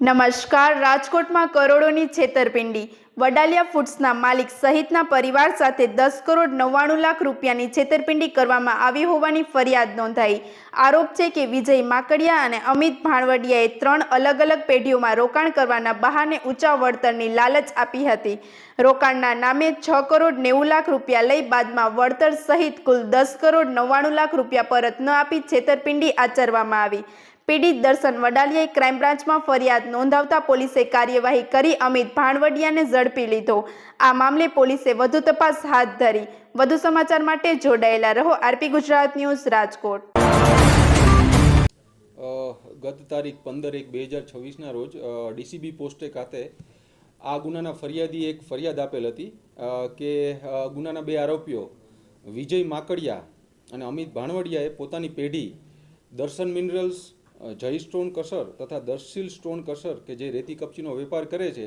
નમસ્કાર। રાજકોટમાં કરોડોની છેતરપિંડી। વડાલિયા ફૂડ્સના માલિક સહિતના પરિવાર સાથે 10,99,00,000 રૂપિયાની છેતરપિંડી કરવામાં આવી હોવાની ફરિયાદ નોંધાઈ। આરોપ છે કે વિજય માકડિયા અને અમિત ભાણવડિયાએ 3 અલગ અલગ પેઢીઓમાં રોકાણ કરવાના બહાને ઊંચા વળતરની લાલચ આપી હતી। રોકાણના નામે 6,90,00,000 રૂપિયા લઈ બાદમાં વળતર સહિત કુલ 10,99,00,000 રૂપિયા પરત ન આપી છેતરપિંડી આચરવામાં આવી। પીડિત દર્શન વડાલિયાએ ક્રાઇમ બ્રાન્ચમાં ફરિયાદ નોંધાવતા પોલીસે કાર્યવાહી કરી અમિત ભાણવડિયાને ઝડપી લીધો। આ મામલે પોલીસે વધુ તપાસ હાથ ધરી। વધુ સમાચાર માટે જોડાયેલા રહો આરપી ગુજરાત ન્યૂઝ રાજકોટ। ગત તારીખ 15/1/2026ના રોજ ડીસીબી પોસ્ટે ખાતે આ ગુનાના ફરિયાદી એક ફરિયાદ આપેલ હતી કે ગુનાના 2 આરોપીઓ વિજય માકડિયા અને અમિત ભાણવડિયાએ પોતાની પેઢી દર્શન મિનરલ્સ, જય સ્ટોન કસર તથા દર્શીલ સ્ટોન કસર કે જે રેતી કપચીનો વેપાર કરે છે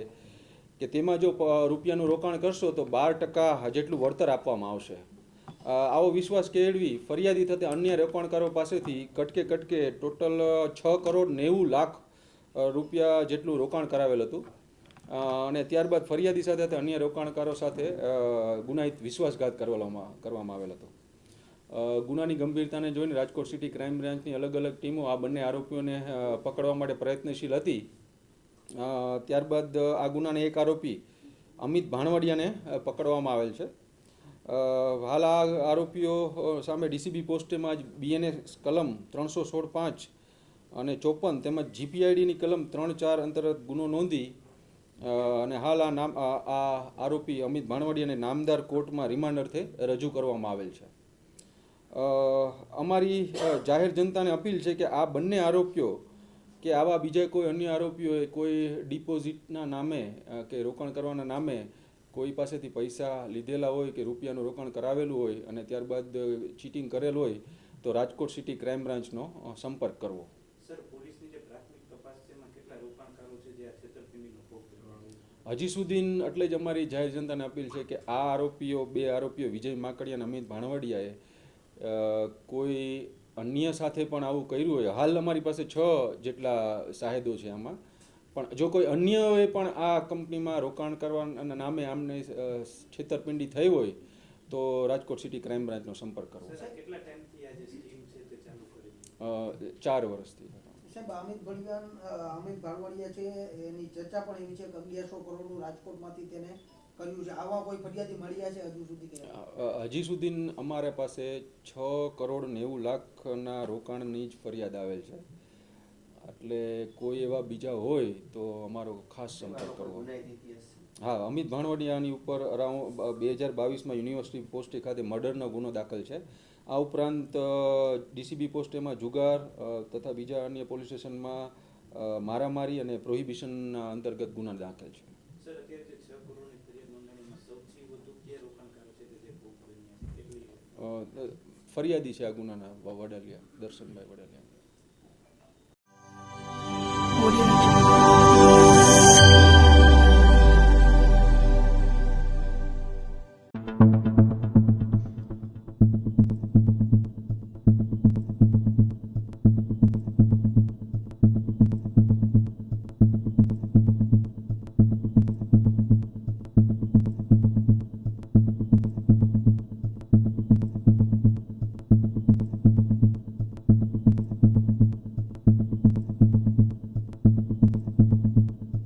કે તેમાં જો રૂપિયાનું રોકાણ કરશો તો 12% જેટલું વળતર આપવામાં આવશે। આવો વિશ્વાસ કેળવી ફરિયાદી થતે અન્ય રોકાણકારો પાસેથી કટકે ટોટલ 6,90,00,000 રૂપિયા જેટલું રોકાણ કરાવેલ હતું અને ત્યારબાદ ફરિયાદી સાથે અન્ય રોકાણકારો સાથે ગુનાહિત વિશ્વાસઘાત કરવામાં આવેલ હતો। ગુનાની ગંભીરતાને જોઈને રાજકોટ સિટી ક્રાઇમ બ્રાન્ચની અલગ અલગ ટીમો આ બંને આરોપીઓને પકડવા માટે પ્રયત્નશીલ હતી। ત્યારબાદ આ ગુનાના એક આરોપી અમિત ભાણવડિયાને પકડવામાં આવેલ છે। હાલ આ આરોપીઓ સામે ડીસીબી પોસ્ટેમાં જ બીએનએસ કલમ 316(5) અને 54 તેમજ જીપીઆઈડીની કલમ 3(4) અંતર્ગત ગુનો નોંધી અને હાલ આ આરોપી અમિત ભાણવડિયાને નામદાર કોર્ટમાં રિમાન્ડ અર્થે રજૂ કરવામાં આવેલ છે। અમારી જાહેર જનતાને અપીલ છે કે આ બંને આરોપીઓ કે આવા બીજા કોઈ અન્ય આરોપીઓએ કોઈ ડિપોઝિટના નામે કે રોકાણ કરવાના નામે કોઈ પાસેથી પૈસા લીધેલા હોય કે રૂપિયાનું રોકાણ કરાવેલું હોય અને ત્યારબાદ ચીટિંગ કરેલ હોય તો રાજકોટ સિટી ક્રાઇમ બ્રાન્ચનો સંપર્ક કરવો। સર, પોલીસની જે પ્રાથમિક તપાસ છે એમાં કેટલા રોકાણકારો છે જે આ છેતરપિંડીનો ભોગ બનવા? હજી સુધી એટલે જ અમારી જાહેર જનતાને અપીલ છે કે આ આરોપીઓ 2 આરોપીઓ વિજય માકડિયા અને અમિત ભાણવડિયાએ કોઈ અન્ય સાથે પણ આવું કર્યું હોય। હાલ અમારી પાસે 6 જેટલા શાહેદો છે આમાં, પણ જો કોઈ અન્યએ પણ આ કંપનીમાં રોકાણ કરવાના નામે આમને છેતરપિંડી થઈ હોય તો રાજકોટ સિટી ક્રાઇમ બ્રાન્ચનો સંપર્ક કરવો। કેટલા ટાઈમથી આ જે સ્કીમ છે તે ચાલુ કરી? 4 વર્ષથી। સાહેબ, અમિત ભાણવડિયા છે એની ચર્ચા પણ એવી છે કે 1100 કરોડનું રાજકોટમાંથી તેને કર્યું છે। આવા કોઈ ફરિયાદી મળ્યા છે હજુ સુધી? હજી સુધી અમારા પાસે 6,90,00,000ના રોકાણની જ ફરિયાદ આવેલ છે, એટલે કોઈ એવા બીજા હોય તો અમારો ખાસ સંપર્ક કરવો। હા, અમિત ભાણવડિયાની ઉપર અરાઉન્ડ 2022માં યુનિવર્સિટી પોસ્ટે ખાતે મર્ડરનો ગુનો દાખલ છે। આ ઉપરાંત ડીસીબી પોસ્ટેમાં જુગાર તથા બીજા અન્ય પોલીસ સ્ટેશનમાં મારામારી અને પ્રોહિબિશનના અંતર્ગત ગુના દાખલ છે। સર, અત્યારે જે 6 કરોડની ફરિયાદ નોંધાણીમાં સૌથી વધુ કે રોકાણકારો છે જે ભોગ બન્યા? ફરિયાદી છે આ ગુનાના વડાલિયા, દર્શનભાઈ વડાલિયા।